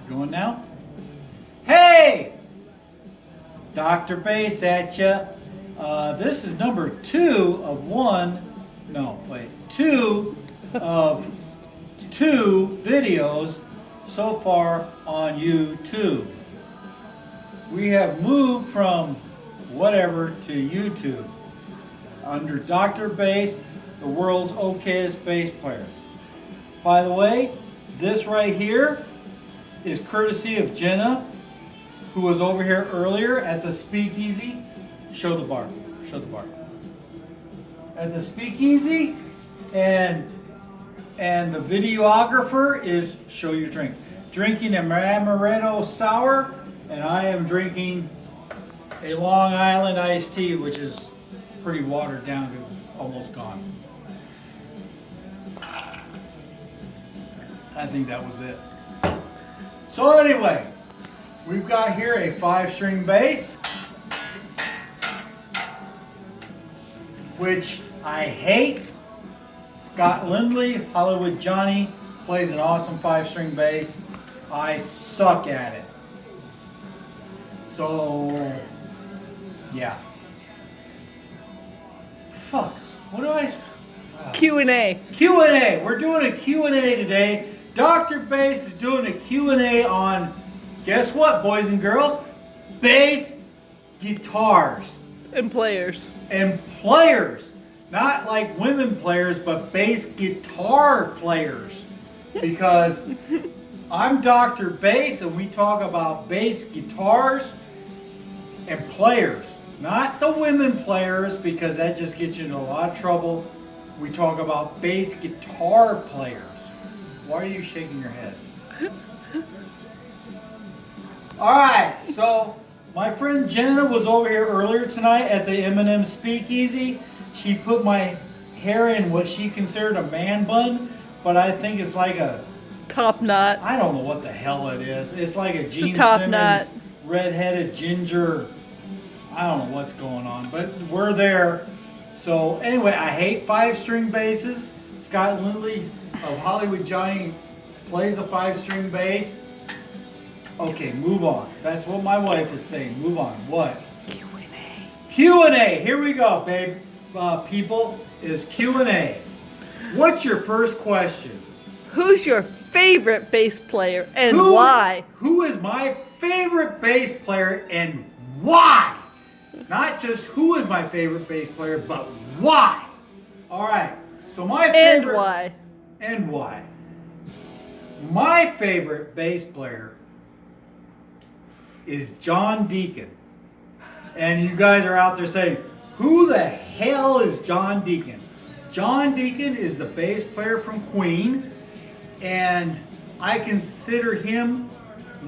Going now? Hey! Dr. Bass at ya. This is number 2 of 1. No, wait. 2 of 2 videos so far on YouTube. We have moved from whatever to YouTube under Dr. Bass, the world's okayest bass player. By the way, this right here is courtesy of Jenna, who was over here earlier at the Speakeasy. Show the bar. Show the bar. At the Speakeasy, and the videographer is show your drink. Drinking a Amaretto Sour, and I am drinking a Long Island iced tea, which is pretty watered down because it's almost gone. I think that was it. So anyway, we've got here a 5-string bass, which I hate. Scott Lindley, Hollywood Johnny, plays an awesome 5-string bass. I suck at it. So, yeah. Fuck. What do I... Q&A. Q&A. We're doing a Q&A today. Dr. Bass is doing a Q&A on, guess what, boys and girls? Bass guitars. And players. And players. Not like women players, but bass guitar players. Because I'm Dr. Bass and we talk about bass guitars and players. Not the women players, because that just gets you into a lot of trouble. We talk about bass guitar players. Why are you shaking your head? Alright, so my friend Jenna was over here earlier tonight at the M&M Speakeasy. She put my hair in what she considered a man bun, but I think it's like a... Top knot. I don't know what the hell it is. It's like a Gene top Simmons knot. Red-headed ginger. I don't know what's going on, but we're there. So anyway, I hate 5-string basses. Scott Lindley of Hollywood Johnny plays a 5-string bass. Okay, move on. That's what my wife is saying. Move on. What? Q&A. Q&A. Here we go, babe. People, is Q&A. What's your first question? Who's your favorite bass player and why? Who is my favorite bass player and why? Not just who is my favorite bass player, but why? All right. So my favorite... And why? And why? My favorite bass player is John Deacon. And you guys are out there saying, who the hell is John Deacon? John Deacon is the bass player from Queen, and I consider him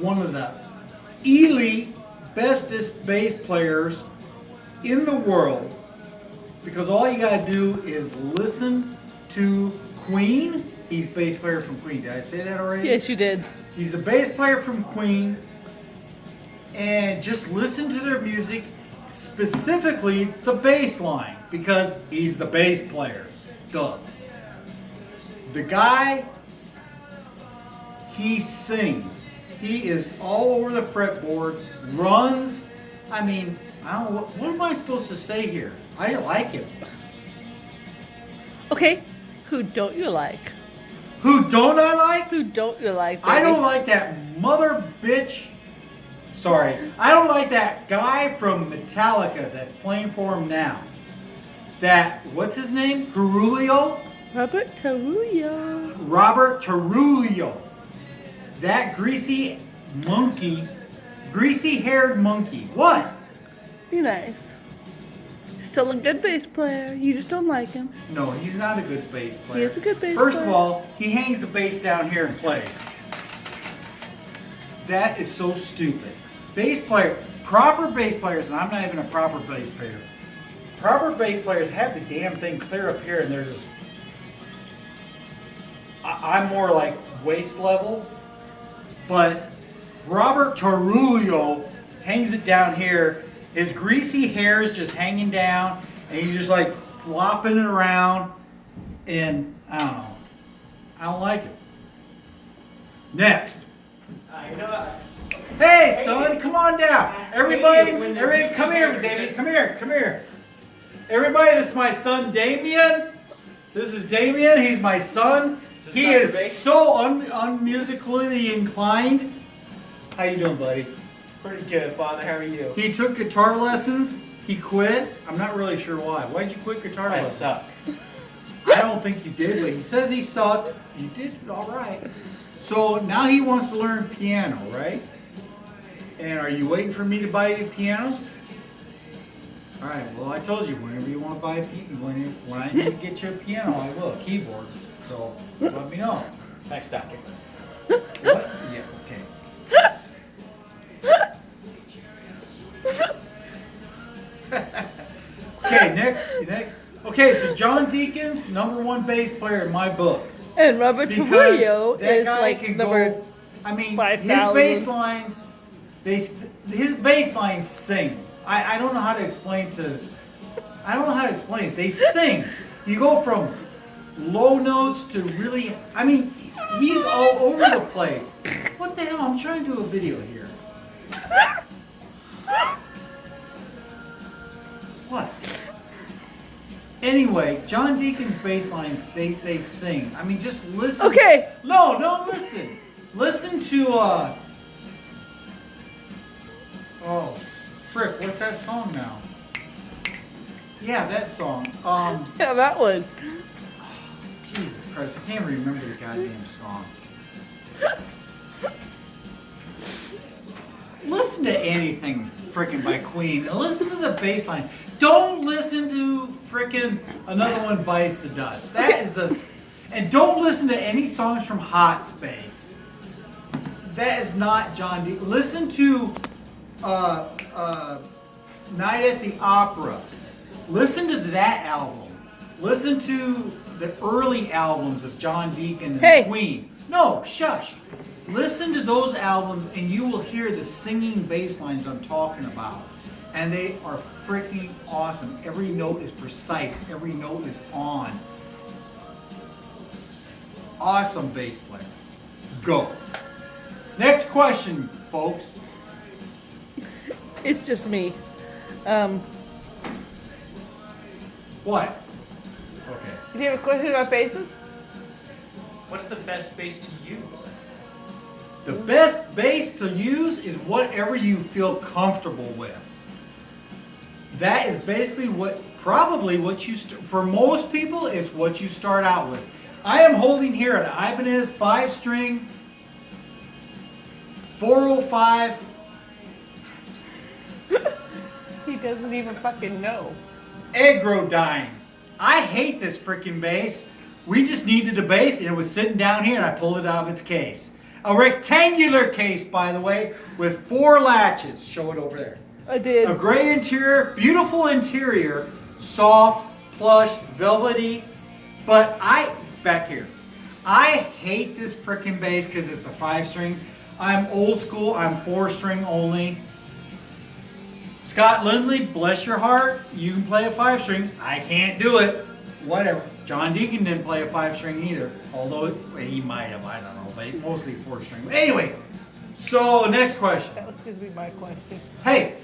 one of the elite, bestest bass players in the world, because all you gotta do is listen to Queen. He's bass player from Queen. Did I say that already? Yes, you did. He's a bass player from Queen, and just listen to their music, specifically the bass line, because he's the bass player. Duh. The guy, he sings. He is all over the fretboard, runs. I mean, I don't know, what am I supposed to say here? I like him. Okay, who don't you like? Who don't I like? Who don't you like, baby? I don't like that mother bitch. Sorry. I don't like that guy from Metallica that's playing for him now. That, what's his name? Carulio? Robert Trujillo. Robert Trujillo. That greasy monkey, greasy-haired monkey. What? Be nice. Still a good bass player. You just don't like him. No, he's not a good bass player. He is a good bass First player. of all, he hangs the bass down here and plays. That is so stupid. Bass player, proper bass players, and I'm not even a proper bass player. Proper bass players have the damn thing clear up here, and there's just... I'm more like waist level, but Robert Trujillo hangs it down here. His greasy hair is just hanging down, and he's just like flopping it around, and I don't know. I don't like it. Next. I I know. Hey, son, come on down. Everybody, Hey, when the everybody, come here, Richard David. said- Come here, come here. Everybody, this is my son, Damien. This is Damien. He's my son. This is He Dr. is Bates. so unmusically inclined. How you doing, buddy? Pretty good, Father. How are you? He took guitar lessons. He quit. I'm not really sure why. Why'd you quit guitar I lessons? suck. I don't think you did, but he says he sucked. You did all right. So now he wants to learn piano, right? And are you waiting for me to buy you a piano? All right. Well, I told you whenever you want to buy a piano, when I need to get you a piano, I will. A keyboard. So let me know. Thanks, Doctor. What? Yeah. Okay. Okay. Next. Okay. So John Deacon's #1 bass player in my book. And Robert Because Trujillo that is guy like can number. go. I mean, 5,000. his bass lines. His bass lines sing. I don't know how to explain to. I don't know how to explain it. They sing. You go from low notes to really. I mean, he's all over the place. What the hell? I'm trying to do a video here. What? Anyway, John Deacon's bass lines, they sing. I mean, just listen. Okay. No, listen. Listen to, oh, frick, what's that song now? Yeah, that song. Yeah, that one. Jesus Christ, I can't remember the goddamn song. Listen to anything frickin' by Queen and listen to the bass line. Don't listen to frickin' Another One Bites the Dust. That is a. And don't listen to any songs from Hot Space. That is not John D. Listen to Night at the Opera. Listen to that album. Listen to the early albums of John Deacon and Hey. Queen. No, shush. Listen to those albums and you will hear the singing bass lines I'm talking about. And they are freaking awesome. Every note is precise. Every note is on. Awesome bass player. Go. Next question, folks. It's just me. What? Okay. Do you have a question about basses? What's the best bass to use? The best bass to use is whatever you feel comfortable with. That is basically probably what you, for most people, it's what you start out with. I am holding here an Ibanez 5-string 405. He doesn't even fucking know. Agrodyne. I hate this freaking bass. We just needed a bass and it was sitting down here and I pulled it out of its case. A rectangular case, by the way, with 4 latches. Show it over there. I did. A gray interior, beautiful interior, soft, plush, velvety. But back here, I hate this freaking bass because it's a 5-string. I'm old school, I'm 4-string only. Scott Lindley, bless your heart, you can play a 5-string. I can't do it. Whatever. John Deacon didn't play a 5-string either. Although he might have, I don't know. But mostly 4-string. Anyway, so next question. That was going to be my question. Hey,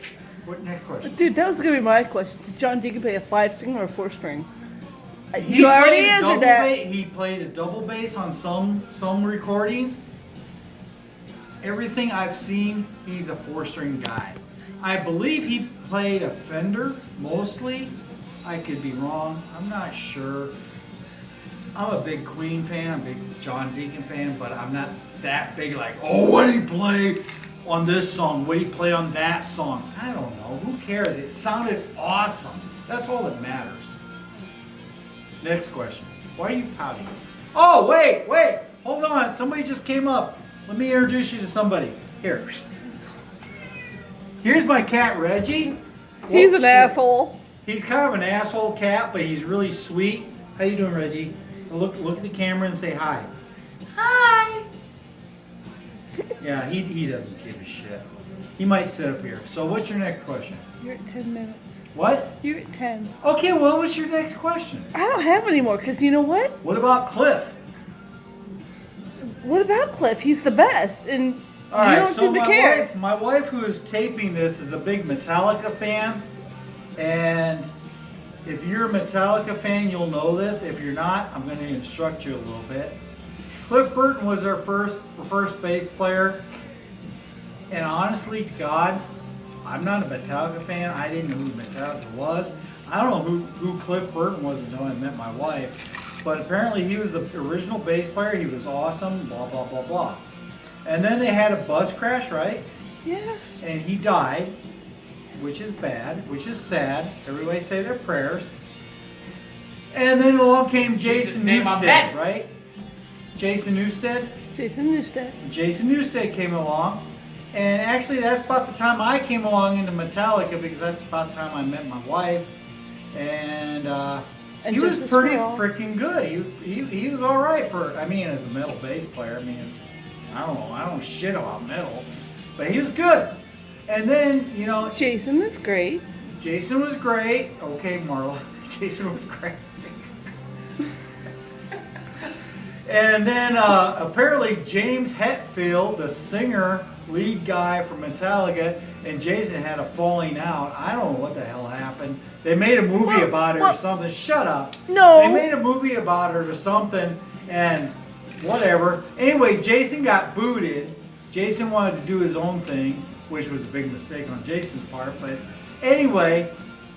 what next question? Dude, that was going to be my question. Did John Deacon play a 5-string or a 4-string? He You already played answered double that. He played a double bass on some recordings. Everything I've seen, he's a 4-string guy. I believe he played a Fender mostly. I could be wrong. I'm not sure. I'm a big Queen fan. I'm a big John Deacon fan, but I'm not that big like, oh, what did he play on this song? What did he play on that song? I don't know. Who cares? It sounded awesome. That's all that matters. Next question. Why are you pouting? Oh, wait. Hold on. Somebody just came up. Let me introduce you to somebody. Here. Here's my cat, Reggie. He's Whoa, an shit. asshole. He's kind of an asshole cat, but he's really sweet. How you doing, Reggie? Look at the camera and say hi. Hi. Yeah, he doesn't give a shit. He might sit up here. So what's your next question? You're at 10 minutes. What? You're at 10. Okay, well, what's your next question? I don't have any more, because you know what? What about Cliff? What about Cliff? He's the best. And All right, don't so seem to care. my wife who is taping this is a big Metallica fan, and if you're a Metallica fan, you'll know this. If you're not, I'm going to instruct you a little bit. Cliff Burton was our first bass player, and honestly, to God, I'm not a Metallica fan. I didn't know who Metallica was. I don't know who Cliff Burton was until I met my wife, but apparently he was the original bass player. He was awesome. Blah blah blah blah. And then they had a bus crash, right? Yeah. And he died, which is bad, which is sad. Everybody say their prayers. And then along came Jason name my Newsted, bet. right? Jason Newsted? Jason Newsted. Jason Newsted came along. And actually, that's about the time I came along into Metallica because that's about the time I met my wife. And he was Justice pretty for All. freaking good. He was all right for, I mean, as a metal bass player. I mean, I don't know. I don't shit about metal, but he was good. And then, you know, Jason is great. Jason was great. Okay, Marla. Jason was great. And then apparently James Hetfield, the singer, lead guy from Metallica, and Jason had a falling out. I don't know what the hell happened. They made a movie about it or something. Shut up. No. They made a movie about it or something, and whatever. Anyway, Jason got booted. Jason wanted to do his own thing, which was a big mistake on Jason's part. But anyway,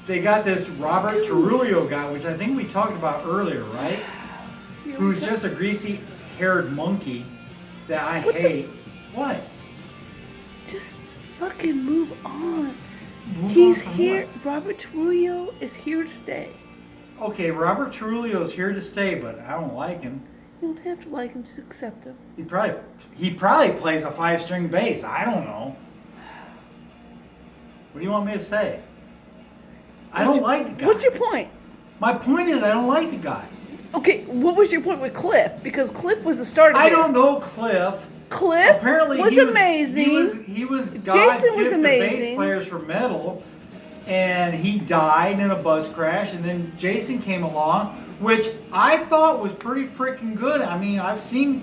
they got this Robert Trujillo guy, which I think we talked about earlier, right? Who's just a greasy-haired monkey that I hate. What? Just fucking move on. Move He's on from here. Robert Trujillo is here to stay. what? Okay, Robert Trujillo's here to stay, but I don't like him. You don't have to like him to accept him. He probably plays a 5-string bass. I don't know. What do you want me to say? I don't like the guy. What's your point? My point is I don't like the guy. Okay, what was your point with Cliff? Because Cliff was the starter. I don't know Cliff. Cliff Apparently was he was amazing. He was God's Jason was gift to bass amazing. players for metal, and he died in a bus crash. And then Jason came along, which I thought was pretty freaking good. I mean, I've seen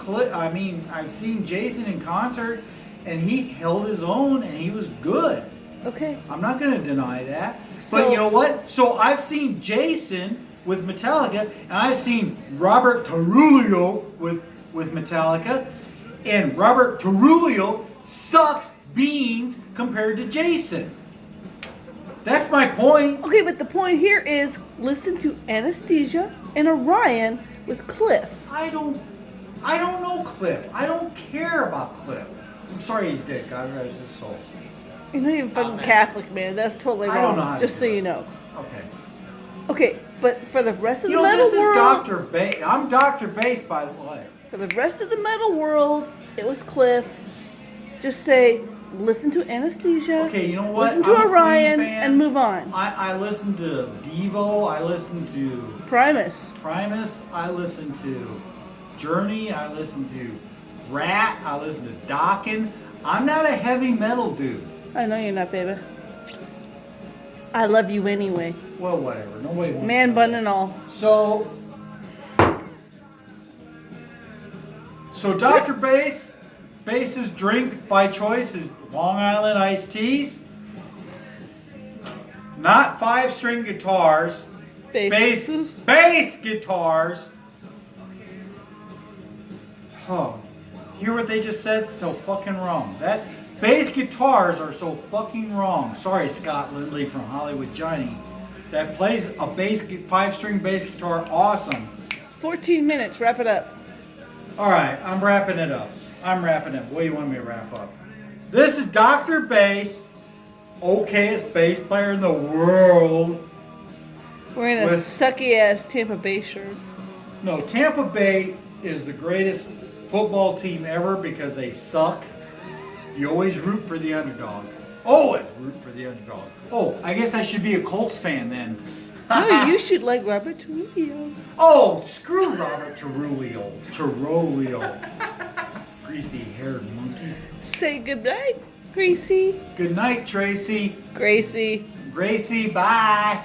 Jason in concert, and he held his own, and he was good. Okay. I'm not going to deny that. So- But you know what? So I've seen Jason with Metallica, and I've seen Robert Trujillo with Metallica, and Robert Trujillo sucks beans compared to Jason. That's my point. Okay, but the point here is listen to Anesthesia and Orion with Cliff. I don't know Cliff. I don't care about Cliff. I'm sorry he's dead. God rest his soul. You're not even fucking man. Catholic, man. That's totally wrong. I don't know how to just do so it. you know. Okay. Okay, but for the rest of You the know, metal this is world, Dr. Bass. I'm Dr. Bass, by the way. for the rest of the metal world, it was Cliff. Just say, listen to Anesthesia. Okay, you know what? Listen to I'm a Queen Orion fan. and move on. I listen to Devo. I listen to Primus. Primus. I listen to Journey. I listen to Rat. I listen to Dokken. I'm not a heavy metal dude. I know you're not, baby. I love you anyway. Well, whatever. Nobody wants Man to know bun that. and all. So Dr. Bass's drink by choice is Long Island iced teas. Not 5-string guitars. Bass guitars. Oh, hear what they just said? So fucking wrong. That bass guitars are so fucking wrong. Sorry, Scott Lindley from Hollywood Johnny. That plays a 5-string bass guitar awesome. 14 minutes, wrap it up. All right, I'm wrapping it up. What do you want me to wrap up? This is Dr. Bass, okayest bass player in the world. We're in a With- sucky ass Tampa Bay shirt. No, Tampa Bay is the greatest football team ever because they suck. You always root for the underdog. Always root for the underdog. Oh, I guess I should be a Colts fan then. No, you should like Robert Trujillo. Oh, screw Robert Trujillo. Greasy-haired monkey. Say goodnight, Gracie. Good night, Tracy. Gracie. Gracie, bye.